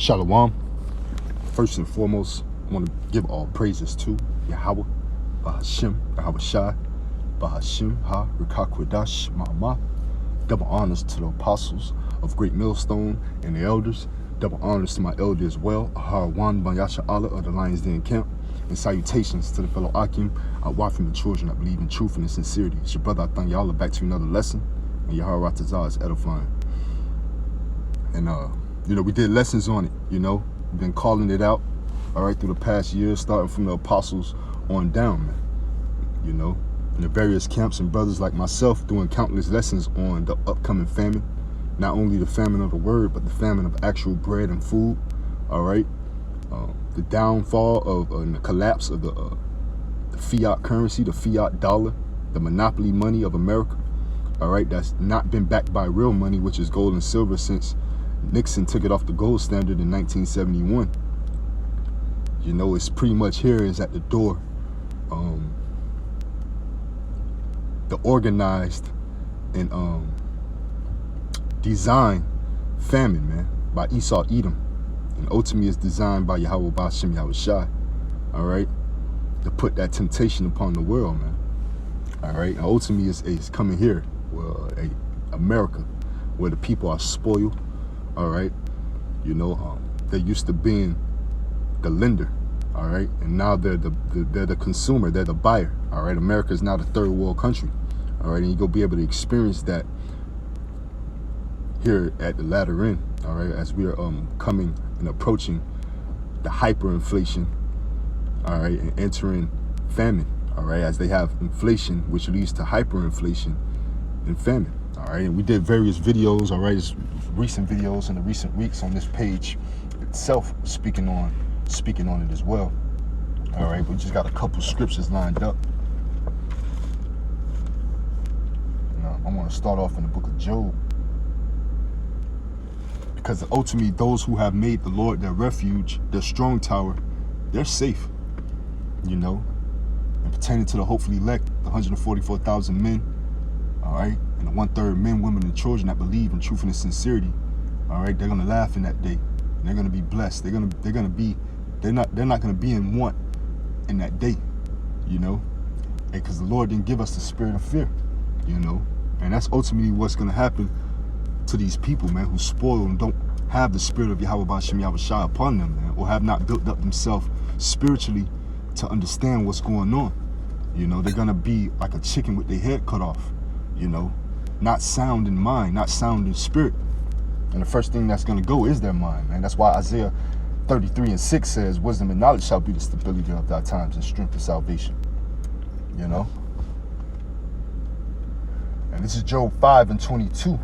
Shalom. First and foremost, I want to give all praises to Yahweh, Bahashim, Yahweh Shai, Bahashim, Ha, Rikakwadash, Ma'amah. Double honors to the apostles of Great Millstone and the elders. Double honors to my elder as well, Aharawan Banyasha Allah of the Lions Den Camp. And salutations to the fellow Akim, wife and the children that believe in truth and in sincerity. It's your brother, I thank y'all back to another lesson. And Yahweh Ratazah is edifying. And, we did lessons on it, We've been calling it out, all right, through the past years, starting from the apostles on down, man. In the various camps and brothers like myself doing countless lessons on the upcoming famine. Not only the famine of the word, but the famine of actual bread and food, all right? The downfall of and the collapse of the fiat currency, the fiat dollar, the monopoly money of America, all right? That's not been backed by real money, which is gold and silver, since Nixon took it off the gold standard in 1971. It's pretty much here, is at the door. The organized and designed famine, man, by Esau Edom. And ultimately is designed by Yahweh Bashim Yahweh Shai, all right? To put that temptation upon the world, man. All right? And ultimately is coming here, America, where the people are spoiled. All right, they're used to being the lender, all right, and now they're the consumer, they're the buyer, all right. America is now the third world country, all right, and you're gonna be able to experience that here at the latter end, all right, as we are coming and approaching the hyperinflation, all right, and entering famine, all right, as they have inflation, which leads to hyperinflation and famine. All right, and we did various videos, all right, recent videos in the recent weeks on this page itself, speaking on it as well. All right, we just got a couple scriptures lined up. Now, I want to start off in the book of Job, because ultimately those who have made the Lord their refuge, their strong tower, they're safe, and pertaining to the hopefully elect, the 144,000 men, all right, and the 1/3 men, women, and children that believe in truth and in sincerity, all right, they're gonna laugh in that day. And they're gonna be blessed. They're not gonna be in want in that day, because the Lord didn't give us the spirit of fear, and that's ultimately what's gonna happen to these people, man, who spoil and don't have the spirit of Yahweh Bashim Yahweh Shai upon them, man, or have not built up themselves spiritually to understand what's going on. They're gonna be like a chicken with their head cut off. Not sound in mind, not sound in spirit. And the first thing that's going to go is their mind, man. That's why Isaiah 33:6 says, wisdom and knowledge shall be the stability of thy times and strength of salvation. And this is Job 5:22.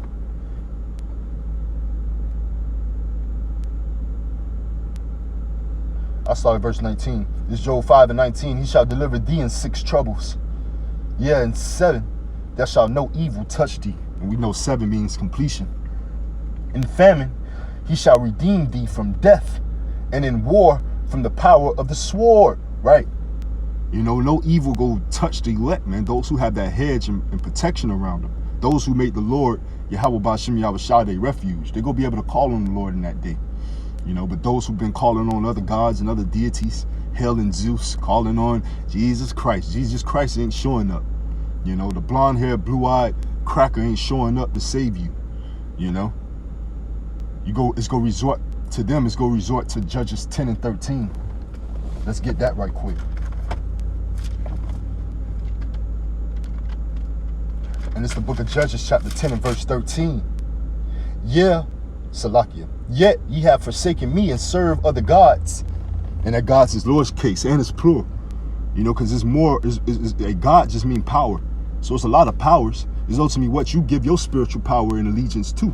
I start at verse 19. This is Job 5:19. He shall deliver thee in 6 troubles. Yeah, in 7. There shall no evil touch thee. And we know 7 means completion. In famine, he shall redeem thee from death, and in war from the power of the sword. Right? No evil go touch the elect, man. Those who have that hedge and protection around them. Those who made the Lord, Yahweh Bashim Yahweh Shai, their refuge. They're going to be able to call on the Lord in that day. But those who've been calling on other gods and other deities, hell and Zeus, calling on Jesus Christ ain't showing up. The blonde-haired, blue-eyed cracker ain't showing up to save you. It's gonna resort to them. It's gonna resort to Judges 10 and 13. Let's get that right quick. And it's the book of Judges, chapter 10 and verse 13. Yeah, Salakia. Yet ye have forsaken me and served other gods. And that gods is Lord's case, and it's plural. Because it's more, a God just mean power. So it's a lot of powers. It's ultimately what you give your spiritual power and allegiance to.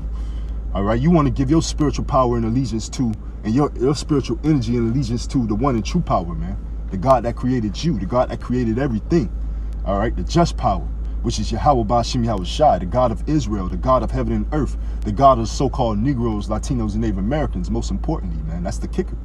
All right, you want to give your spiritual power and allegiance to, and your spiritual energy and allegiance to the one and true power, man. The God that created you, the God that created everything. All right, the just power, which is Yahweh Bashim Yahweh Shai, the God of Israel, the God of heaven and earth, the God of so-called Negroes, Latinos, and Native Americans. Most importantly, man, that's the kicker.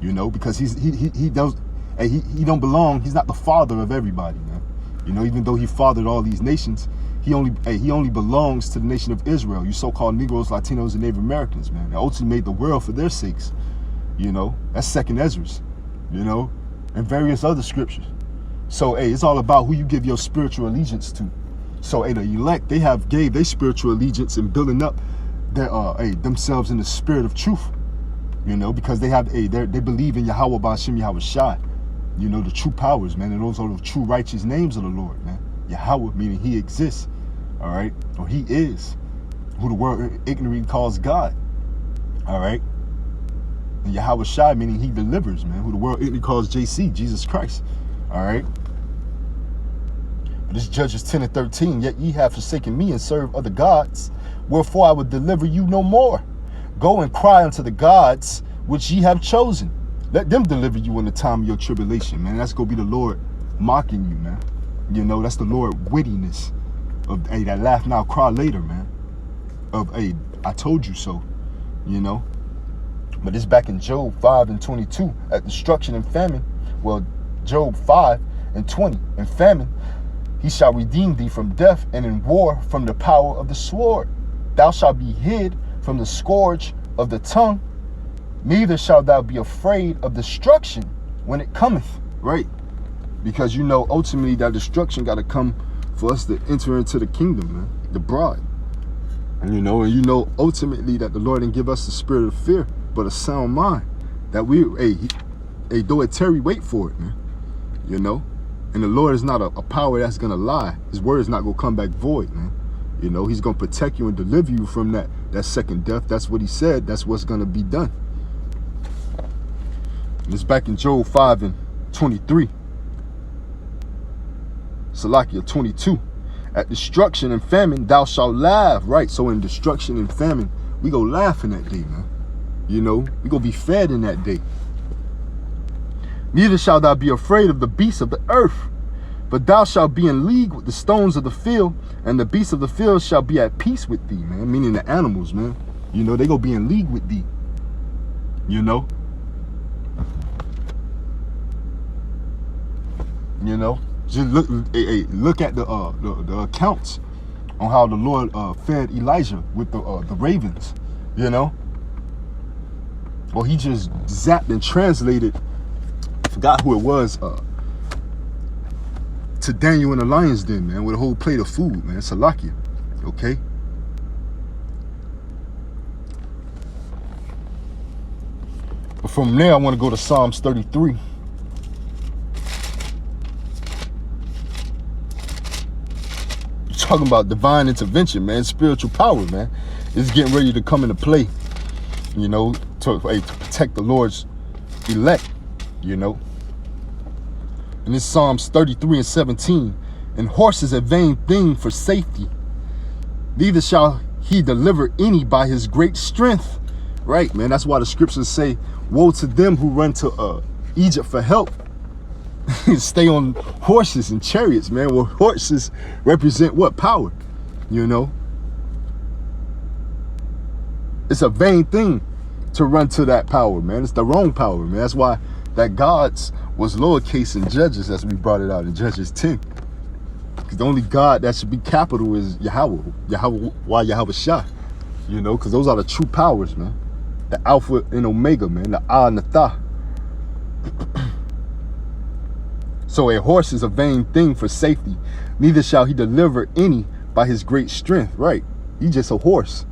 Because he don't belong. He's not the father of everybody, man. Even though he fathered all these nations, He only belongs to the nation of Israel. You so-called Negroes, Latinos, and Native Americans, man. That ultimately made the world for their sakes. You know, that's second Ezra's, you know, and various other scriptures. So, hey, it's all about who you give your spiritual allegiance to. So, hey, the elect, they gave their spiritual allegiance in building up their, themselves in the spirit of truth. You know, because they believe in Yahweh Ba'ashem Yahweh Shai. You know, the true powers, man, and those are the true righteous names of the Lord, man. Yahweh, meaning he exists, all right, or he is, who the world ignorantly calls God, all right. And Yahweh Shai, meaning he delivers, man, who the world ignorantly calls JC, Jesus Christ, all right. But this Judges 10 and 13, yet ye have forsaken me and served other gods, wherefore I will deliver you no more. Go and cry unto the gods which ye have chosen. Let them deliver you in the time of your tribulation, man. That's going to be the Lord mocking you, man. You know, that's the Lord wittiness of, hey, that laugh now, cry later, man. Of, hey, I told you so, you know. But it's back in Job 5 and 22, at destruction and famine. Well, Job 5 and 20, in famine, he shall redeem thee from death, and in war from the power of the sword. Thou shalt be hid from the scourge of the tongue, neither shalt thou be afraid of destruction when it cometh. Right? Because you know, ultimately, that destruction got to come for us to enter into the kingdom, man, the bride. And you know, ultimately that the Lord didn't give us the spirit of fear, but a sound mind. That we, hey, though it tarry, wait for it, man. You know, and the Lord is not a power that's gonna lie. His word is not gonna come back void, man. You know, he's gonna protect you and deliver you from that second death. That's what he said. That's what's gonna be done. And it's back in Job 5 and 23. Salakia 22. At destruction and famine, thou shalt laugh. Right. So in destruction and famine, we go laugh in that day, man. You know, we gonna be fed in that day. Neither shalt thou be afraid of the beasts of the earth, but thou shalt be in league with the stones of the field, and the beasts of the field shall be at peace with thee, man. Meaning the animals, man. You know, they gonna be in league with thee. You know. You know. Just look at the accounts on how the Lord fed Elijah with the ravens, you know. Well, he just zapped and translated, I forgot who it was, to Daniel in the lion's den, man, with a whole plate of food, man. Salakia, okay. But from there, I want to go to Psalms 33. Talking about divine intervention, man. Spiritual power, man. It's getting ready to come into play, you know, to protect the Lord's elect, you know. And it's Psalms 33 and 17. And horse is a vain thing for safety, neither shall he deliver any by his great strength. Right, man. That's why the scriptures say, woe to them who run to Egypt for help. Stay on horses and chariots, man. Well, horses represent what? Power, you know. It's a vain thing to run to that power, man. It's the wrong power, man. That's why that God's was lowercase in Judges, as we brought it out in Judges 10. Because the only God that should be capital is Yahweh. Why Yahweh Shai? You know, because those are the true powers, man. The Alpha and Omega, man. The Ah and the Tha. So a horse is a vain thing for safety, neither shall he deliver any by his great strength. Right. He's just a horse.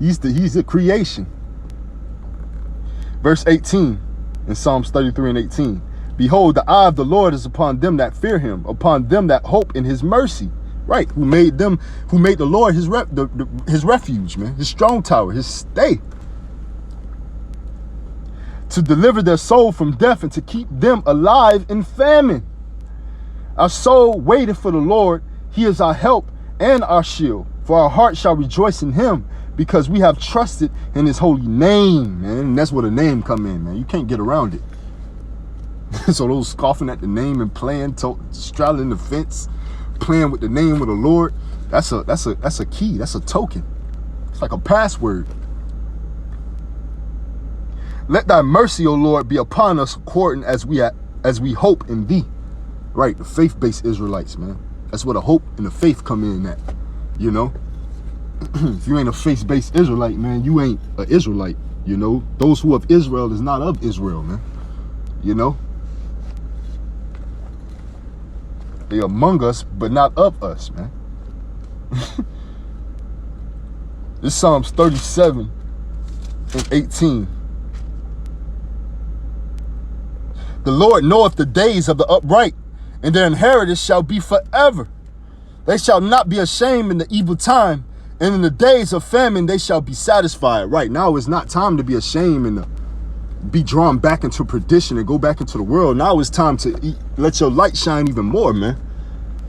He's the creation. Verse 18 in Psalms 33 and 18. Behold, the eye of the Lord is upon them that fear him, upon them that hope in his mercy. Right. Who made the Lord his refuge, man, his strong tower, his stay. To deliver their soul from death and to keep them alive in famine. Our soul waiteth for the Lord. He is our help and our shield. For our heart shall rejoice in him, because we have trusted in his holy name, man. And that's where the name come in, man. You can't get around it. So those scoffing at the name and playing, straddling the fence, playing with the name of the Lord, that's a key. That's a token. It's like a password. Let thy mercy, O Lord, be upon us according as we hope in thee. Right, the faith-based Israelites, man. That's where the hope and the faith come in at. you know. If you ain't a faith-based Israelite, man, you ain't an Israelite, you know. Those who of Israel is not of Israel, man, you know. They among us, but not of us, man. This Psalms 37 and 18. The Lord knoweth the days of the upright, and their inheritance shall be forever. They shall not be ashamed in the evil time, and in the days of famine they shall be satisfied. Right now it's not time to be ashamed and to be drawn back into perdition and go back into the world. Now it's time to let your light shine even more, man.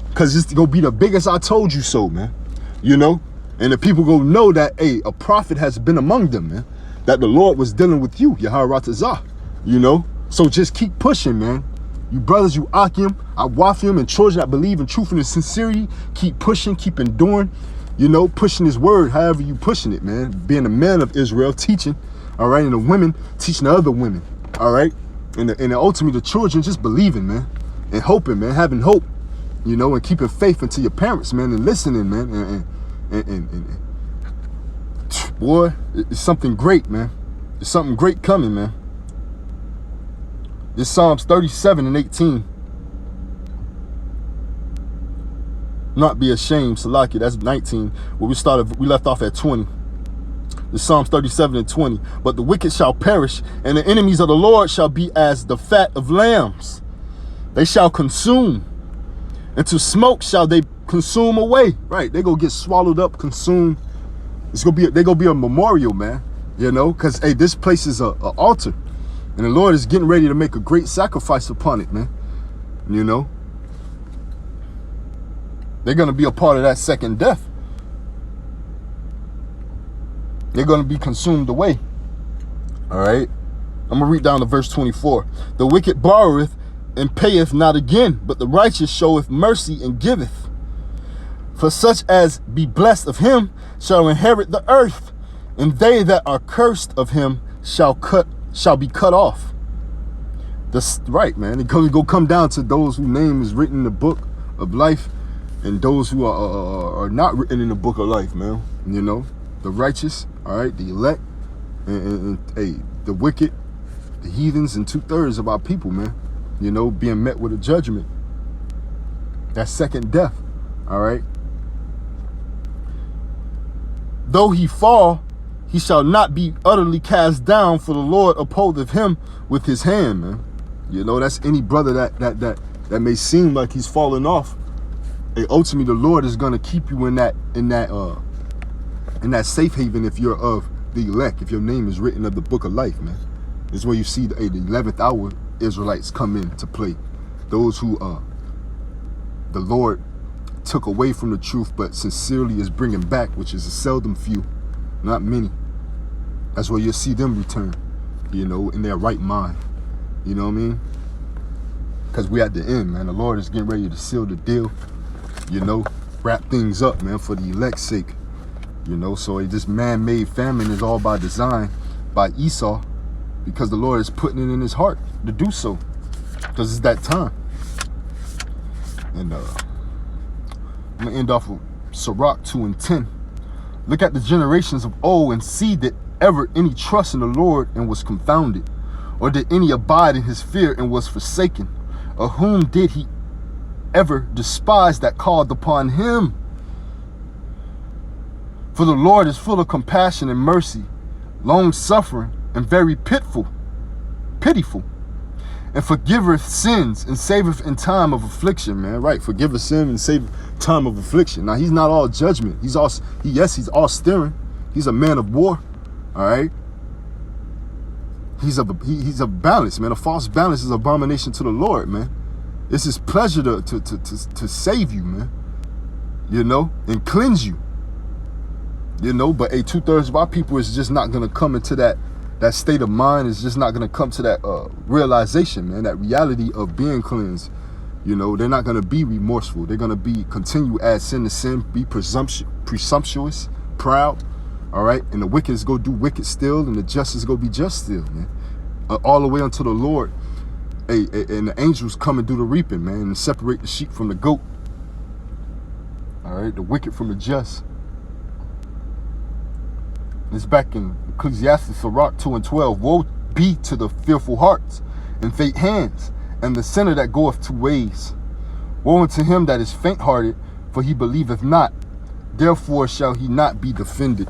Because it's going to be the biggest I told you so, man. You know? And the people going to know that, hey, a prophet has been among them, man. That the Lord was dealing with you, Yaharatazah. You know? So just keep pushing, man. You brothers, you Akim, Awafim, and children that believe in truth and in sincerity, keep pushing, keep enduring, you know, pushing his word, however you pushing it, man. Being a man of Israel, teaching, all right, and the women teaching the other women, all right? And ultimately the children just believing, man, and hoping, man, having hope, you know, and keeping faith into your parents, man, and listening, man, and boy, it's something great, man. It's something great coming, man. This Psalms 37 and 18. Not be ashamed, Salaki, that's 19. Where we left off at 20. This Psalms 37 and 20. But the wicked shall perish, and the enemies of the Lord shall be as the fat of lambs. They shall consume, and to smoke shall they consume away. Right, they gonna get swallowed up, consumed. They're gonna be a memorial, man. You know, because hey, this place is a altar. And the Lord is getting ready to make a great sacrifice upon it, man. You know? They're going to be a part of that second death. They're going to be consumed away. All right? I'm going to read down to verse 24. The wicked borroweth and payeth not again, but the righteous showeth mercy and giveth. For such as be blessed of him shall inherit the earth, and they that are cursed of him shall be cut off. That's right, man. It go come down to those whose name is written in the book of life and those who are not written in the book of life, man. You know, the righteous, all right, the elect, and hey, the wicked, the heathens, and 2/3 of our people, man. You know, being met with a judgment. That second death, all right. Though he fall, he shall not be utterly cast down, for the Lord upholdeth him with his hand, man. You know, that's any brother that may seem like he's falling off. Hey, ultimately, the Lord is gonna keep you in that safe haven if you're of the elect, if your name is written of the book of life, man. This is where you see the 11th hour Israelites come in to play. Those who the Lord took away from the truth, but sincerely is bringing back, which is a seldom few, not many. That's where you'll see them return, you know, in their right mind. You know what I mean? Because we at the end, man. The Lord is getting ready to seal the deal, you know, wrap things up, man, for the elect's sake. You know, so this man-made famine is all by design by Esau, because the Lord is putting it in his heart to do so, because it's that time. And I'm going to end off with Sirach 2 and 10. Look at the generations of old and see that ever any trust in the Lord and was confounded, or did any abide in his fear and was forsaken, or whom did he ever despise that called upon him? For the Lord is full of compassion and mercy, long-suffering, and very pitiful, and forgiveth sins and saveth in time of affliction, man. Right, forgiveth sin and save time of affliction. Now, he's not all judgment. He's all steering. He's a man of war, all right? He's a balance, man. A false balance is abomination to the Lord, man. It's his pleasure to save you, man, you know, and cleanse you. You know, but 2/3 of our people is just not going to come into that state of mind, is just not going to come to that realization, man, that reality of being cleansed. You know, they're not going to be remorseful. They're going to continue add sin to sin, be presumptuous, proud, all right? And the wicked is going to do wicked still, and the just is going to be just still, man. All the way until the Lord, and the angels come and do the reaping, man, and separate the sheep from the goat. All right, the wicked from the just. It's back in Ecclesiastes, Sirach 2:12. Woe be to the fearful hearts and faint hands, and the sinner that goeth two ways. Woe unto him that is faint-hearted, for he believeth not. Therefore shall he not be defended.